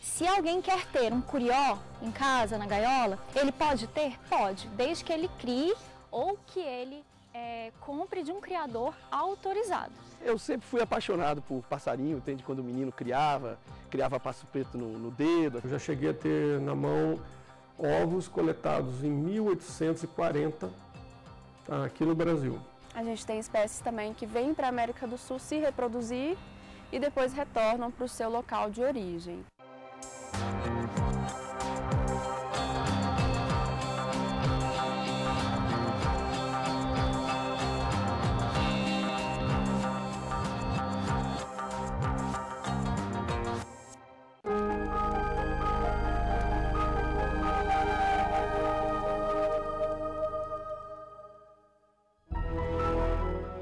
Se alguém quer ter um curió em casa, na gaiola, ele pode ter? Pode, desde que ele crie ou que ele compre de um criador autorizado. Eu sempre fui apaixonado por passarinho, entende? Quando o menino criava passo preto no dedo. Eu já cheguei a ter na mão ovos coletados em 1840 aqui no Brasil. A gente tem espécies também que vêm para a América do Sul se reproduzir e depois retornam para o seu local de origem.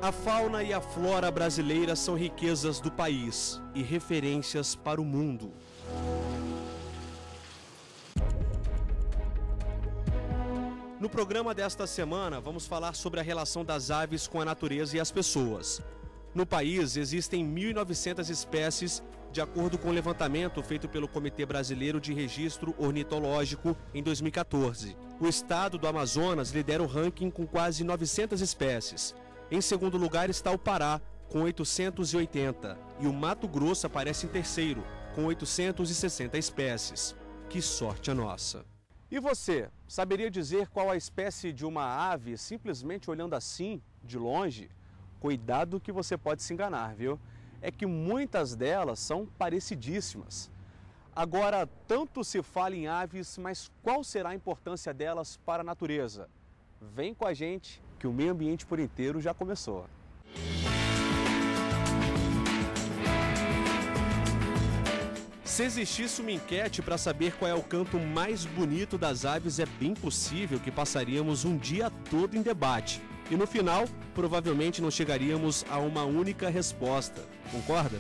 A fauna e a flora brasileira são riquezas do país e referências para o mundo. No programa desta semana, vamos falar sobre a relação das aves com a natureza e as pessoas. No país, existem 1.900 espécies, de acordo com o levantamento feito pelo Comitê Brasileiro de Registro Ornitológico em 2014. O estado do Amazonas lidera o ranking com quase 900 espécies. Em segundo lugar está o Pará, com 880, e o Mato Grosso aparece em terceiro, com 860 espécies. Que sorte a nossa! E você, saberia dizer qual a espécie de uma ave simplesmente olhando assim, de longe? Cuidado que você pode se enganar, viu? É que muitas delas são parecidíssimas. Agora, tanto se fala em aves, mas qual será a importância delas para a natureza? Vem com a gente que o meio ambiente por inteiro já começou. Se existisse uma enquete para saber qual é o canto mais bonito das aves, é bem possível que passaríamos um dia todo em debate. E no final, provavelmente não chegaríamos a uma única resposta. Concorda?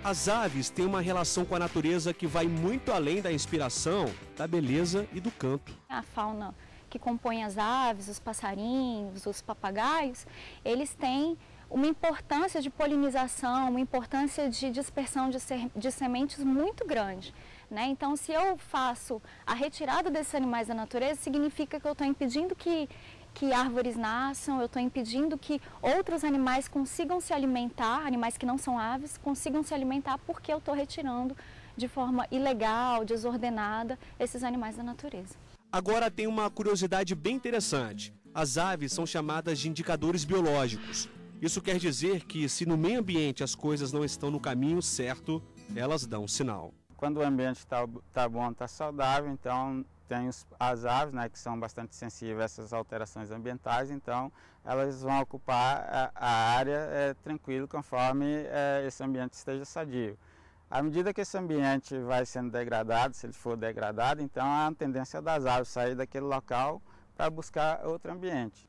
As aves têm uma relação com a natureza que vai muito além da inspiração, da beleza e do canto. A fauna que compõe as aves, os passarinhos, os papagaios, eles têm uma importância de polinização, uma importância de dispersão de sementes muito grande, né? Então, se eu faço a retirada desses animais da natureza, significa que eu estou impedindo que árvores nasçam, eu estou impedindo que outros animais consigam se alimentar, animais que não são aves, consigam se alimentar porque eu estou retirando de forma ilegal, desordenada, esses animais da natureza. Agora tem uma curiosidade bem interessante. As aves são chamadas de indicadores biológicos. Isso quer dizer que se no meio ambiente as coisas não estão no caminho certo, elas dão um sinal. Quando o ambiente está bom, está saudável, então tem as aves, né, que são bastante sensíveis a essas alterações ambientais, então elas vão ocupar a área tranquilo conforme esse ambiente esteja sadio. À medida que esse ambiente vai sendo degradado, se ele for degradado, então há a tendência das aves sair daquele local para buscar outro ambiente.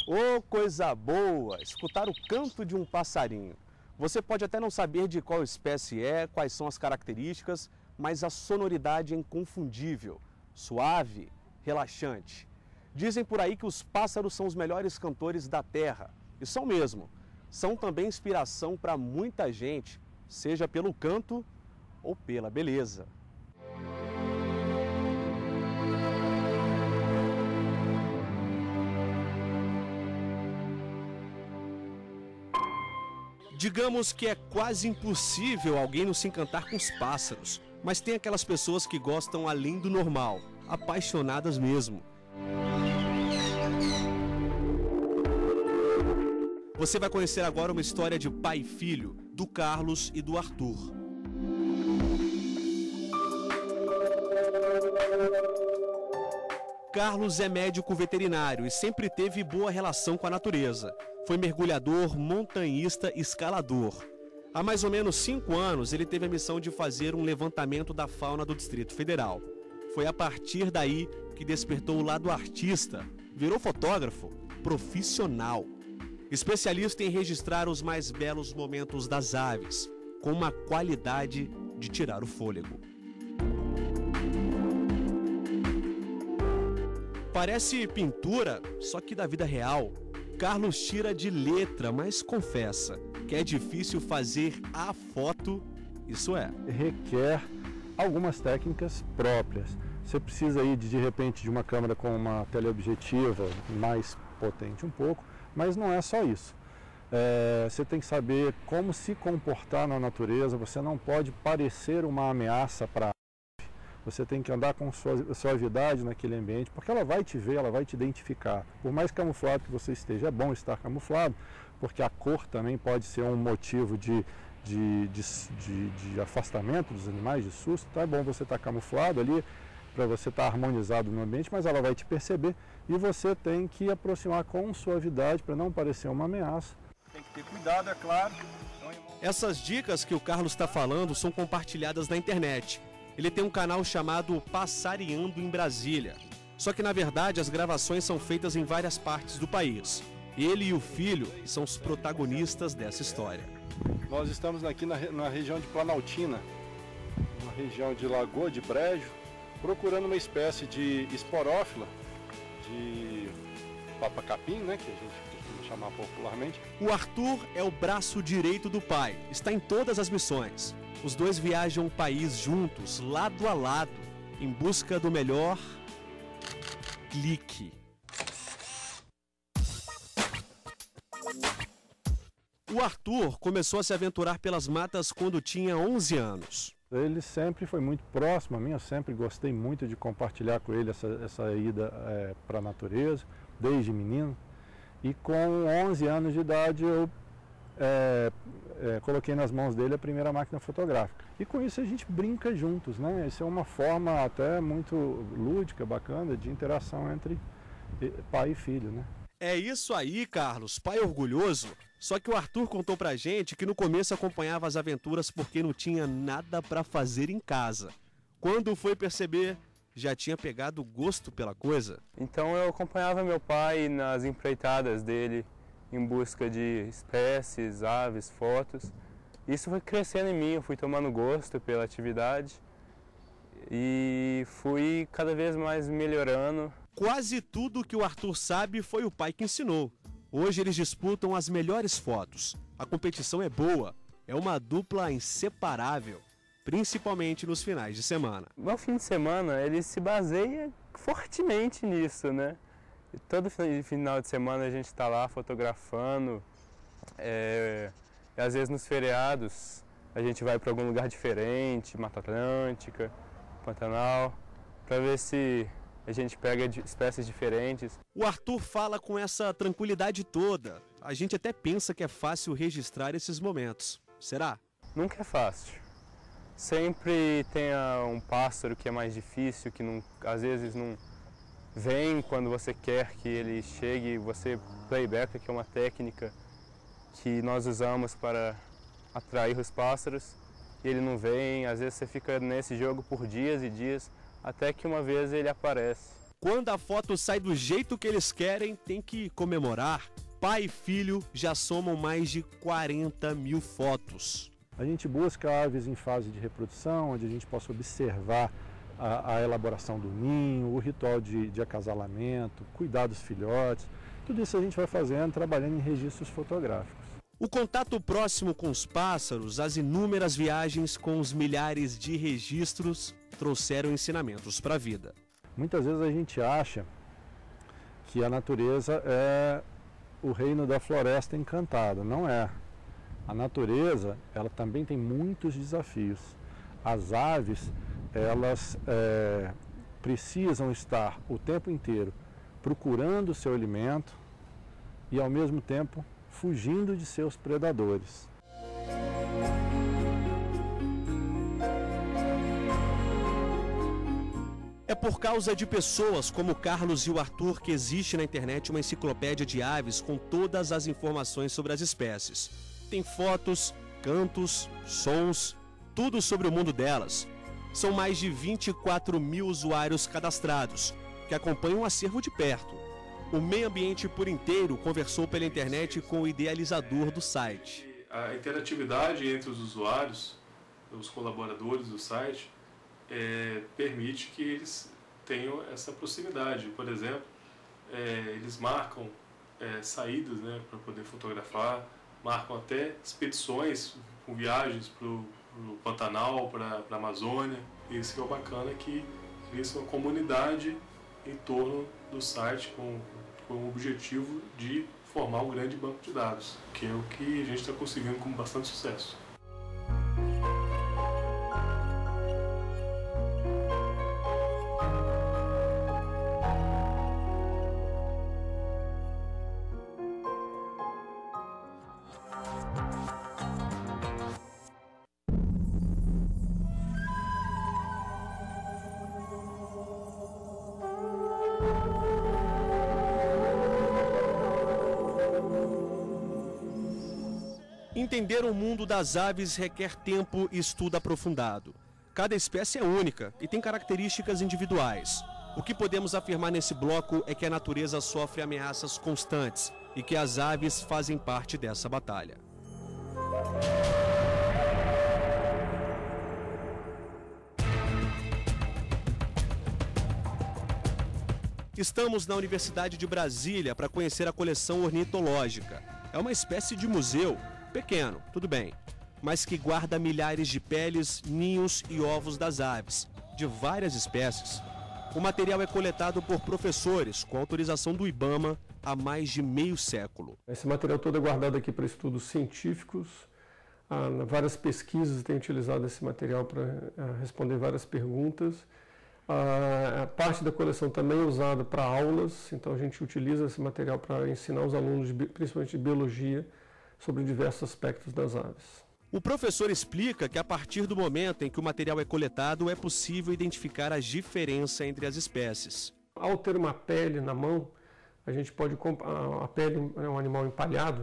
Ô, coisa boa! Escutar o canto de um passarinho. Você pode até não saber de qual espécie é, quais são as características, mas a sonoridade é inconfundível, suave, relaxante. Dizem por aí que os pássaros são os melhores cantores da terra, e são mesmo. São também inspiração para muita gente, seja pelo canto ou pela beleza. Digamos que é quase impossível alguém não se encantar com os pássaros, mas tem aquelas pessoas que gostam além do normal, apaixonadas mesmo. Você vai conhecer agora uma história de pai e filho, do Carlos e do Arthur. Carlos é médico veterinário e sempre teve boa relação com a natureza. Foi mergulhador, montanhista e escalador. Há mais ou menos 5 anos, ele teve a missão de fazer um levantamento da fauna do Distrito Federal. Foi a partir daí que despertou o lado artista, virou fotógrafo profissional. especialista em registrar os mais belos momentos das aves, com uma qualidade de tirar o fôlego. Parece pintura, só que da vida real. Carlos tira de letra, mas confessa que é difícil fazer a foto, isso é. Requer algumas técnicas próprias. Você precisa aí de repente de uma câmera com uma teleobjetiva mais potente um pouco, mas não é só isso. Você tem que saber como se comportar na natureza, você não pode parecer uma ameaça para a ave. Você tem que andar com suavidade naquele ambiente, porque ela vai te ver, ela vai te identificar. Por mais camuflado que você esteja, é bom estar camuflado, porque a cor também pode ser um motivo de afastamento dos animais, de susto. Então é bom você estar camuflado ali, para você estar harmonizado no ambiente, mas ela vai te perceber e você tem que aproximar com suavidade para não parecer uma ameaça. Tem que ter cuidado, é claro. Essas dicas que o Carlos está falando são compartilhadas na internet. Ele tem um canal chamado Passareando em Brasília. Só que, na verdade, as gravações são feitas em várias partes do país. Ele e o filho são os protagonistas dessa história. Nós estamos aqui na região de Planaltina, na região de Lagoa de Brejo, procurando uma espécie de esporófila, de papa-capim, né, que a gente costuma chamar popularmente. O Arthur é o braço direito do pai, está em todas as missões. Os dois viajam o país juntos, lado a lado, em busca do melhor clique. O Arthur começou a se aventurar pelas matas quando tinha 11 anos. Ele sempre foi muito próximo a mim, eu sempre gostei muito de compartilhar com ele essa ida para a natureza, desde menino. E com 11 anos de idade eu coloquei nas mãos dele a primeira máquina fotográfica. E com isso a gente brinca juntos, né? Isso é uma forma até muito lúdica, bacana, de interação entre pai e filho, né? É isso aí, Carlos, pai orgulhoso. Só que o Arthur contou pra gente que no começo acompanhava as aventuras porque não tinha nada pra fazer em casa. Quando foi perceber, já tinha pegado gosto pela coisa. Então eu acompanhava meu pai nas empreitadas dele em busca de espécies, aves, fotos. Isso foi crescendo em mim, eu fui tomando gosto pela atividade e fui cada vez mais melhorando. Quase tudo que o Arthur sabe foi o pai que ensinou. Hoje eles disputam as melhores fotos. A competição é boa, é uma dupla inseparável, principalmente nos finais de semana. O fim de semana ele se baseia fortemente nisso, né? E todo final de semana a gente está lá fotografando, e às vezes nos feriados a gente vai para algum lugar diferente, Mata Atlântica, Pantanal, para ver se a gente pega espécies diferentes. O Arthur fala com essa tranquilidade toda. A gente até pensa que é fácil registrar esses momentos. Será? Nunca é fácil. Sempre tem um pássaro que é mais difícil, que não, às vezes não vem quando você quer que ele chegue. Você playback, que é uma técnica que nós usamos para atrair os pássaros, e ele não vem. Às vezes você fica nesse jogo por dias e dias, até que uma vez ele aparece. Quando a foto sai do jeito que eles querem, tem que comemorar. Pai e filho já somam mais de 40 mil fotos. A gente busca aves em fase de reprodução, onde a gente possa observar a elaboração do ninho, o ritual de acasalamento, cuidar dos filhotes. Tudo isso a gente vai fazendo, trabalhando em registros fotográficos. O contato próximo com os pássaros, as inúmeras viagens com os milhares de registros trouxeram ensinamentos para a vida. Muitas vezes a gente acha que a natureza é o reino da floresta encantada. Não é. A natureza, ela também tem muitos desafios. As aves, elas precisam estar o tempo inteiro procurando o seu alimento e ao mesmo tempo fugindo de seus predadores. É por causa de pessoas como o Carlos e o Arthur que existe na internet uma enciclopédia de aves com todas as informações sobre as espécies. Tem fotos, cantos, sons, tudo sobre o mundo delas. São mais de 24 mil usuários cadastrados, que acompanham o acervo de perto. O Meio Ambiente por Inteiro conversou pela internet com o idealizador do site. A interatividade entre os usuários, os colaboradores do site, permite que eles tenham essa proximidade. Por exemplo, eles marcam saídas, né, para poder fotografar, marcam até expedições com viagens para o Pantanal, para a Amazônia. E isso que é o bacana, que cria-se uma comunidade em torno do site com o objetivo de formar um grande banco de dados, que é o que a gente está conseguindo com bastante sucesso. Entender o mundo das aves requer tempo e estudo aprofundado. Cada espécie é única e tem características individuais. O que podemos afirmar nesse bloco é que a natureza sofre ameaças constantes e que as aves fazem parte dessa batalha. Estamos na Universidade de Brasília para conhecer a coleção ornitológica. É uma espécie de museu, pequeno, tudo bem, mas que guarda milhares de peles, ninhos e ovos das aves, de várias espécies. O material é coletado por professores, com autorização do IBAMA, há mais de meio século. Esse material todo é guardado aqui para estudos científicos. Várias pesquisas têm utilizado esse material para responder várias perguntas. A parte da coleção também é usada para aulas, então a gente utiliza esse material para ensinar os alunos, principalmente de biologia, sobre diversos aspectos das aves. O professor explica que a partir do momento em que o material é coletado, é possível identificar a diferença entre as espécies. Ao ter uma pele na mão, a gente pode, a pele é um animal empalhado,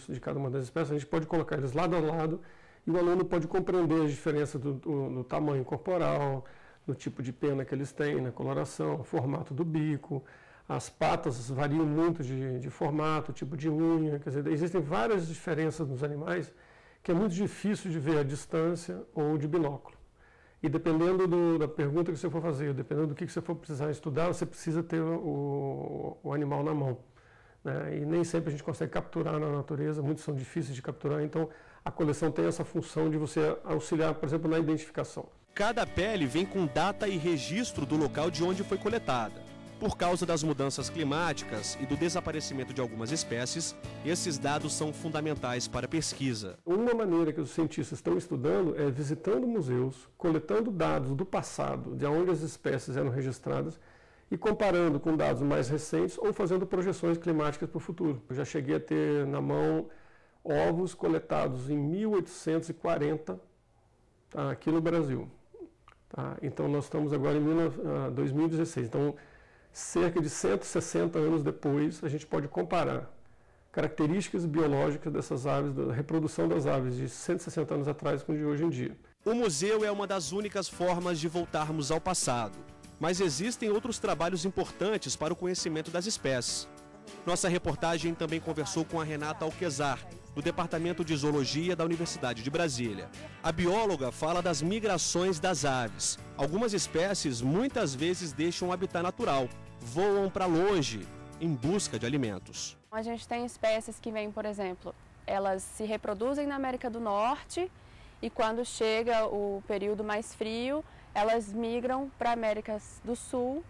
de cada uma das espécies, a gente pode colocar eles lado a lado e o aluno pode compreender a diferença do tamanho corporal, do tipo de pena que eles têm, na coloração, formato do bico. As patas variam muito de formato, tipo de unha, quer dizer, existem várias diferenças nos animais que é muito difícil de ver à distância ou de binóculo. E dependendo da pergunta que você for fazer, dependendo do que você for precisar estudar, você precisa ter o animal na mão, né? E nem sempre a gente consegue capturar na natureza, muitos são difíceis de capturar, então a coleção tem essa função de você auxiliar, por exemplo, na identificação. Cada pele vem com data e registro do local de onde foi coletada. Por causa das mudanças climáticas e do desaparecimento de algumas espécies, esses dados são fundamentais para a pesquisa. Uma maneira que os cientistas estão estudando é visitando museus, coletando dados do passado, de onde as espécies eram registradas, e comparando com dados mais recentes ou fazendo projeções climáticas para o futuro. Eu já cheguei a ter na mão ovos coletados em 1840 aqui no Brasil. Então nós estamos agora em 2016. Então, cerca de 160 anos depois, a gente pode comparar características biológicas dessas aves, da reprodução das aves de 160 anos atrás com de hoje em dia. O museu é uma das únicas formas de voltarmos ao passado, mas existem outros trabalhos importantes para o conhecimento das espécies. Nossa reportagem também conversou com a Renata Alquezar, do Departamento de Zoologia da Universidade de Brasília. A bióloga fala das migrações das aves. Algumas espécies muitas vezes deixam o habitat natural, voam para longe em busca de alimentos. A gente tem espécies que vêm, por exemplo, elas se reproduzem na América do Norte e quando chega o período mais frio, elas migram para a América do Sul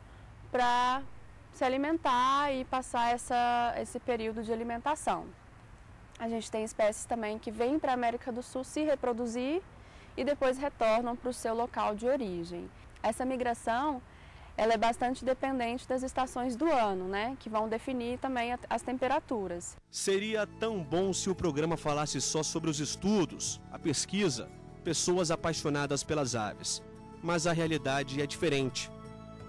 para se alimentar e passar esse período de alimentação. A gente tem espécies também que vêm para a América do Sul se reproduzir e depois retornam para o seu local de origem. Essa migração, ela é bastante dependente das estações do ano, né, que vão definir também as temperaturas. Seria tão bom se o programa falasse só sobre os estudos, a pesquisa, pessoas apaixonadas pelas aves. Mas a realidade é diferente.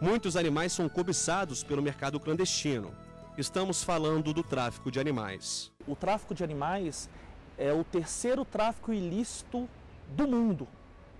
Muitos animais são cobiçados pelo mercado clandestino. Estamos falando do tráfico de animais. O tráfico de animais é o terceiro tráfico ilícito do mundo,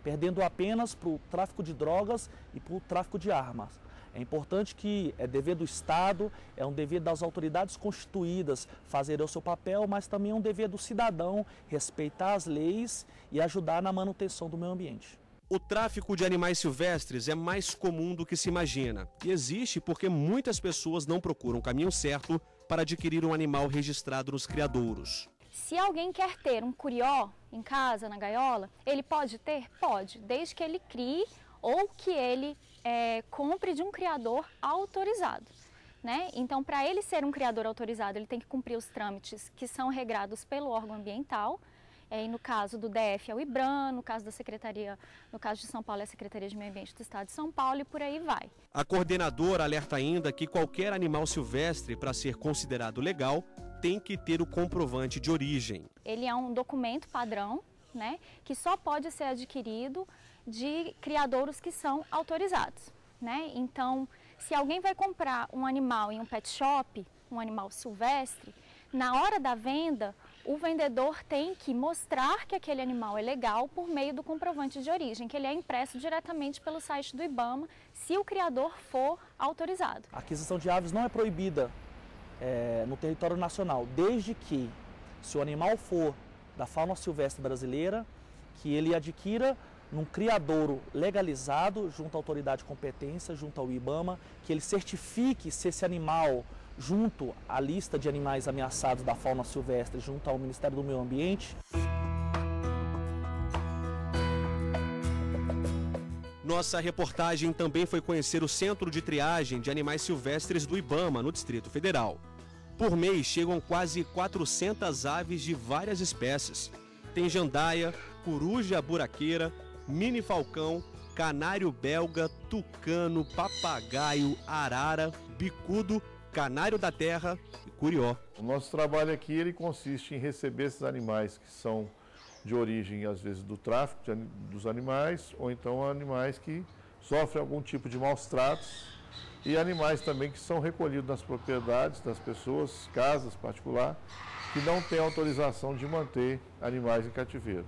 perdendo apenas para o tráfico de drogas e para o tráfico de armas. É importante que é dever do Estado, é um dever das autoridades constituídas fazerem o seu papel, mas também é um dever do cidadão respeitar as leis e ajudar na manutenção do meio ambiente. O tráfico de animais silvestres é mais comum do que se imagina e existe porque muitas pessoas não procuram o caminho certo para adquirir um animal registrado nos criadouros. Se alguém quer ter um curió em casa, na gaiola, ele pode ter? Pode, desde que ele crie ou que ele compre de um criador autorizado, né? Então, para ele ser um criador autorizado, ele tem que cumprir os trâmites que são regrados pelo órgão ambiental. E no caso do DF é o IBRAM, no caso da Secretaria, no caso de São Paulo é a Secretaria de Meio Ambiente do Estado de São Paulo e por aí vai. A coordenadora alerta ainda que qualquer animal silvestre, para ser considerado legal, tem que ter o comprovante de origem. Ele é um documento padrão, né, que só pode ser adquirido de criadouros que são autorizados, né? Então, se alguém vai comprar um animal em um pet shop, um animal silvestre, na hora da venda, o vendedor tem que mostrar que aquele animal é legal por meio do comprovante de origem, que ele é impresso diretamente pelo site do IBAMA, se o criador for autorizado. A aquisição de aves não é proibida no território nacional, desde que, se o animal for da fauna silvestre brasileira, que ele adquira num criadouro legalizado junto à autoridade de competência, junto ao IBAMA, que ele certifique se esse animal, junto à lista de animais ameaçados da fauna silvestre, junto ao Ministério do Meio Ambiente. Nossa reportagem também foi conhecer o Centro de Triagem de Animais Silvestres do IBAMA, no Distrito Federal. Por mês chegam quase 400 aves de várias espécies. Tem jandaia, coruja buraqueira, mini falcão, canário belga, tucano, papagaio, arara, bicudo, canário da terra e curió. O nosso trabalho aqui ele consiste em receber esses animais que são de origem, às vezes, do tráfico dos animais, ou então animais que sofrem algum tipo de maus tratos, e animais também que são recolhidos nas propriedades das pessoas, casas particulares, que não têm autorização de manter animais em cativeiro.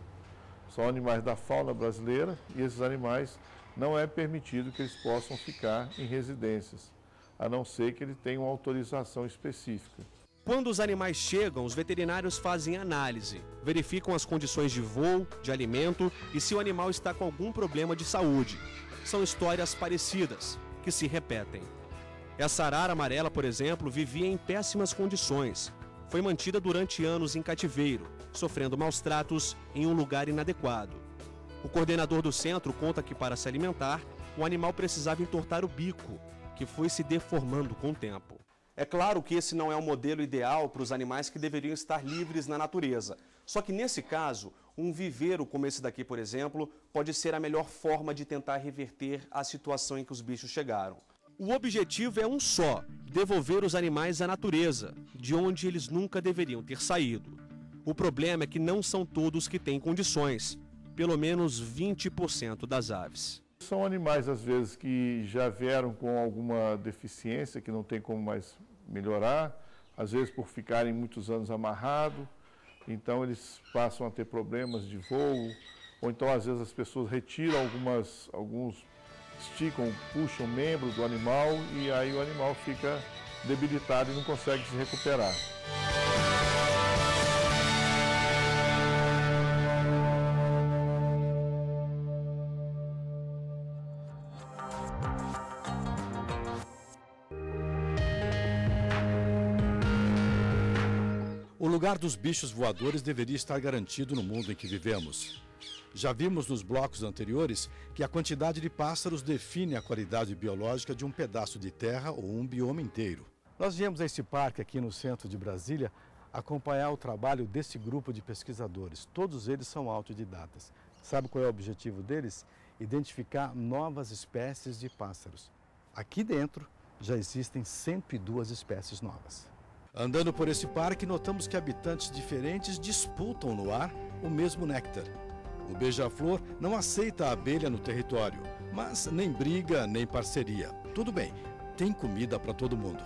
São animais da fauna brasileira e esses animais não é permitido que eles possam ficar em residências, a não ser que ele tenha uma autorização específica. Quando os animais chegam, os veterinários fazem análise, verificam as condições de voo, de alimento e se o animal está com algum problema de saúde. São histórias parecidas, que se repetem. Essa arara amarela, por exemplo, vivia em péssimas condições. Foi mantida durante anos em cativeiro, sofrendo maus tratos em um lugar inadequado. O coordenador do centro conta que, para se alimentar, o animal precisava entortar o bico, que foi se deformando com o tempo. É claro que esse não é o modelo ideal para os animais que deveriam estar livres na natureza. Só que nesse caso, um viveiro como esse daqui, por exemplo, pode ser a melhor forma de tentar reverter a situação em que os bichos chegaram. O objetivo é um só: devolver os animais à natureza, de onde eles nunca deveriam ter saído. O problema é que não são todos que têm condições, pelo menos 20% das aves. São animais, às vezes, que já vieram com alguma deficiência, que não tem como mais melhorar, às vezes por ficarem muitos anos amarrados, então eles passam a ter problemas de voo, ou então às vezes as pessoas retiram alguns esticam, puxam membros do animal e aí o animal fica debilitado e não consegue se recuperar. O lugar dos bichos voadores deveria estar garantido no mundo em que vivemos. Já vimos nos blocos anteriores que a quantidade de pássaros define a qualidade biológica de um pedaço de terra ou um bioma inteiro. Nós viemos a esse parque aqui no centro de Brasília acompanhar o trabalho desse grupo de pesquisadores. Todos eles são autodidatas. Sabe qual é o objetivo deles? Identificar novas espécies de pássaros. Aqui dentro já existem 102 espécies novas. Andando por esse parque, notamos que habitantes diferentes disputam no ar o mesmo néctar. O beija-flor não aceita a abelha no território, mas nem briga, nem parceria. Tudo bem, tem comida para todo mundo.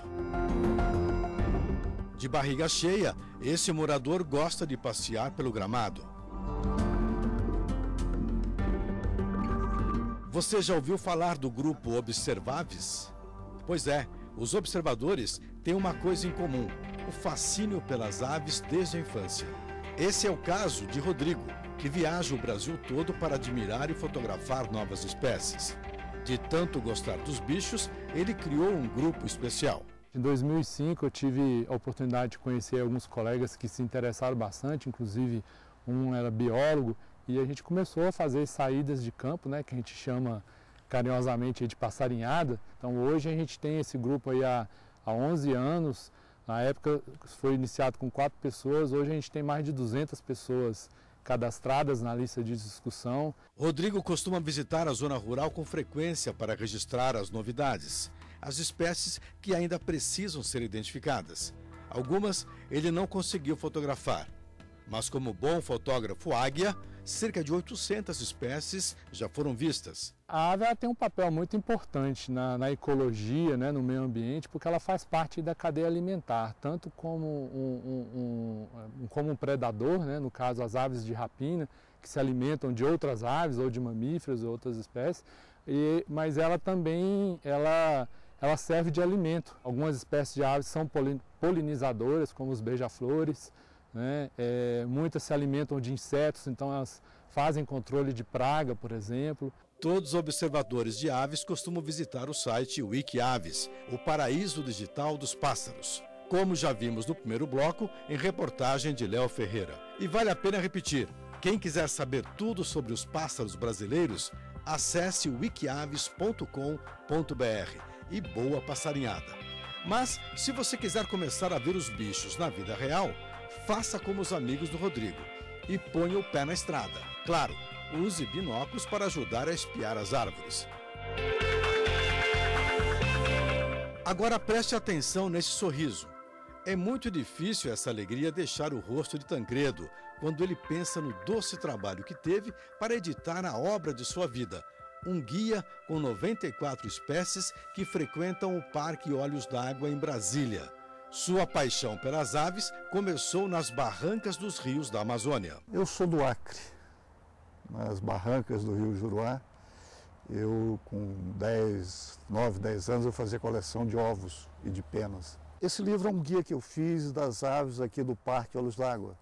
De barriga cheia, esse morador gosta de passear pelo gramado. Você já ouviu falar do grupo Observaves? Pois é, os observadores têm uma coisa em comum: o fascínio pelas aves desde a infância. Esse é o caso de Rodrigo, que viaja o Brasil todo para admirar e fotografar novas espécies. De tanto gostar dos bichos, ele criou um grupo especial. Em 2005 eu tive a oportunidade de conhecer alguns colegas que se interessaram bastante, inclusive um era biólogo, e a gente começou a fazer saídas de campo, né, que a gente chama carinhosamente de passarinhada. Então hoje a gente tem esse grupo aí há 11 anos, na época foi iniciado com 4 pessoas, hoje a gente tem mais de 200 pessoas cadastradas na lista de discussão. Rodrigo costuma visitar a zona rural com frequência para registrar as novidades, as espécies que ainda precisam ser identificadas. Algumas ele não conseguiu fotografar, mas como bom fotógrafo águia, cerca de 800 espécies já foram vistas. A ave tem um papel muito importante na ecologia, né, no meio ambiente, porque ela faz parte da cadeia alimentar, tanto como como um predador, né, no caso as aves de rapina, que se alimentam de outras aves ou de mamíferos ou outras espécies, mas ela também ela serve de alimento. Algumas espécies de aves são polinizadoras, como os beija-flores, né? Muitas se alimentam de insetos, então elas fazem controle de praga, por exemplo. Todos os observadores de aves costumam visitar o site Wikiaves, o paraíso digital dos pássaros, como já vimos no primeiro bloco em reportagem de Léo Ferreira. E vale a pena repetir, quem quiser saber tudo sobre os pássaros brasileiros, acesse wikiaves.com.br e boa passarinhada. Mas, se você quiser começar a ver os bichos na vida real, faça como os amigos do Rodrigo e ponha o pé na estrada. Claro, use binóculos para ajudar a espiar as árvores. Agora preste atenção nesse sorriso. É muito difícil essa alegria deixar o rosto de Tancredo quando ele pensa no doce trabalho que teve para editar a obra de sua vida, um guia com 94 espécies que frequentam o Parque Olhos d'Água em Brasília. Sua paixão pelas aves começou nas barrancas dos rios da Amazônia. Eu sou do Acre, nas barrancas do Rio Juruá. Eu, com 9, 10 anos, eu fazia coleção de ovos e de penas. Esse livro é um guia que eu fiz das aves aqui do Parque Olhos d'Água.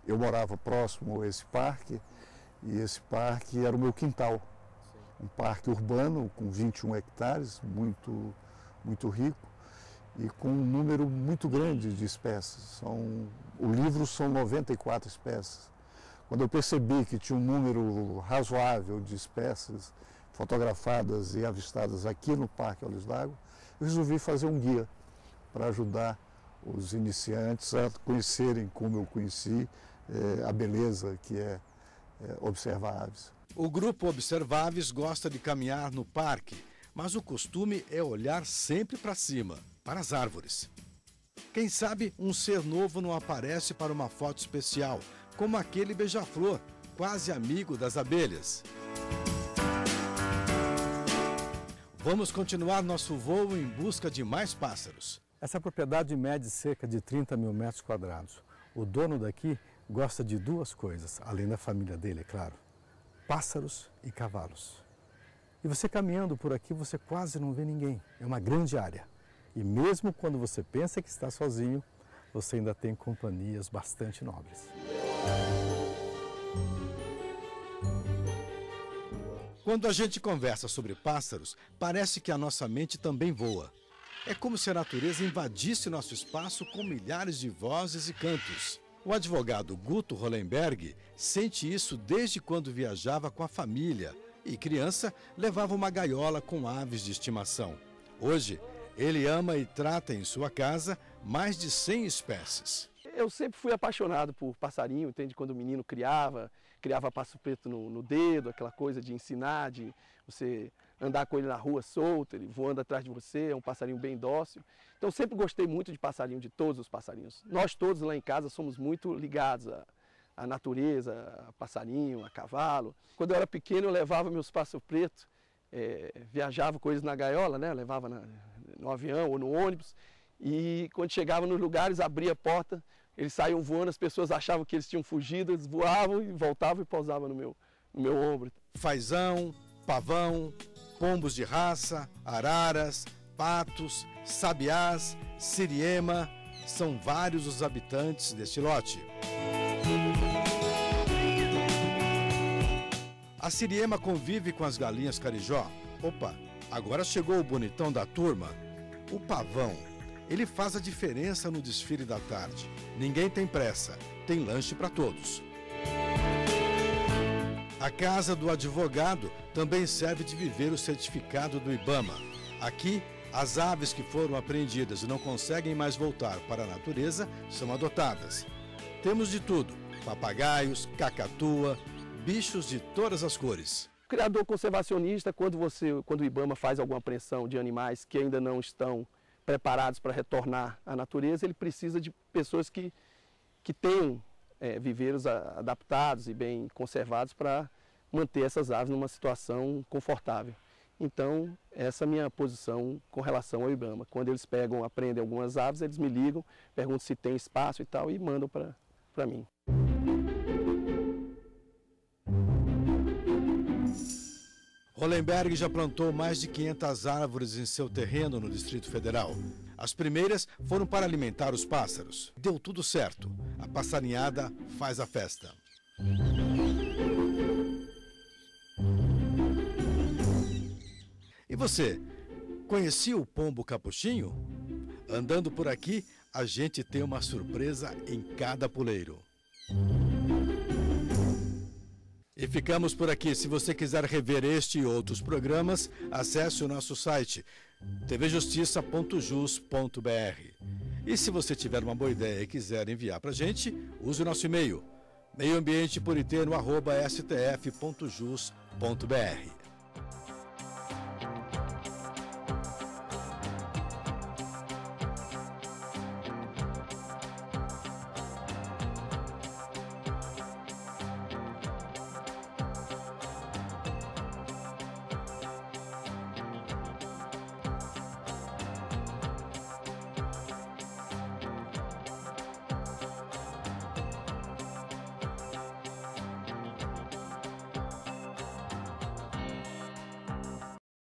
Eu morava próximo a esse parque e esse parque era o meu quintal. Um parque urbano com 21 hectares, muito rico e com um número muito grande de espécies. O livro são 94 espécies. Quando eu percebi que tinha um número razoável de espécies fotografadas e avistadas aqui no Parque Olhos d'Água, eu resolvi fazer um guia para ajudar os iniciantes a conhecerem, como eu conheci, a beleza que é observar aves. O grupo Observa Aves gosta de caminhar no parque, mas o costume é olhar sempre para cima, para as árvores. Quem sabe um ser novo não aparece para uma foto especial, como aquele beija-flor, quase amigo das abelhas. Vamos continuar nosso voo em busca de mais pássaros. Essa propriedade mede cerca de 30 mil metros quadrados. O dono daqui gosta de duas coisas, além da família dele, é claro: pássaros e cavalos. E você caminhando por aqui, você quase não vê ninguém. É uma grande área. E mesmo quando você pensa que está sozinho, você ainda tem companhias bastante nobres. Quando a gente conversa sobre pássaros, parece que a nossa mente também voa. É como se a natureza invadisse nosso espaço com milhares de vozes e cantos. O advogado Guto Hollenberg sente isso desde quando viajava com a família e, criança, levava uma gaiola com aves de estimação. Hoje, ele ama e trata em sua casa mais de 100 espécies. Eu sempre fui apaixonado por passarinho, entende? Quando o menino criava passo preto no dedo, aquela coisa de ensinar, de você andar com ele na rua solto, ele voando atrás de você, é um passarinho bem dócil. Então sempre gostei muito de passarinho, de todos os passarinhos. Nós todos lá em casa somos muito ligados à natureza, a passarinho, a cavalo. Quando eu era pequeno eu levava meus passos pretos, viajava com eles na gaiola, né? Eu levava no avião ou no ônibus, e quando chegava nos lugares, abria a porta, eles saíam voando, as pessoas achavam que eles tinham fugido, eles voavam e voltavam e pousavam no meu ombro. Fazão, pavão, pombos de raça, araras, patos, sabiás, siriema, são vários os habitantes deste lote. A siriema convive com as galinhas carijó. Opa, agora chegou o bonitão da turma, o pavão. Ele faz a diferença no desfile da tarde. Ninguém tem pressa, tem lanche para todos. A casa do advogado também serve de viveiro certificado do IBAMA. Aqui, as aves que foram apreendidas e não conseguem mais voltar para a natureza são adotadas. Temos de tudo: papagaios, cacatua, bichos de todas as cores. O criador conservacionista, quando o IBAMA faz alguma apreensão de animais que ainda não estão preparados para retornar à natureza, ele precisa de pessoas que tenham viveiros adaptados e bem conservados para manter essas aves numa situação confortável. Então, essa é a minha posição com relação ao IBAMA. Quando eles apreendem algumas aves, eles me ligam, perguntam se tem espaço e tal, e mandam para mim. Hollenberg já plantou mais de 500 árvores em seu terreno no Distrito Federal. As primeiras foram para alimentar os pássaros. Deu tudo certo. A passarinhada faz a festa. E você, conhecia o pombo capuchinho? Andando por aqui, a gente tem uma surpresa em cada puleiro. E ficamos por aqui. Se você quiser rever este e outros programas, acesse o nosso site tvjustiça.jus.br. E se você tiver uma boa ideia e quiser enviar para a gente, use o nosso e-mail meioambientepuritano@stf.jus.br.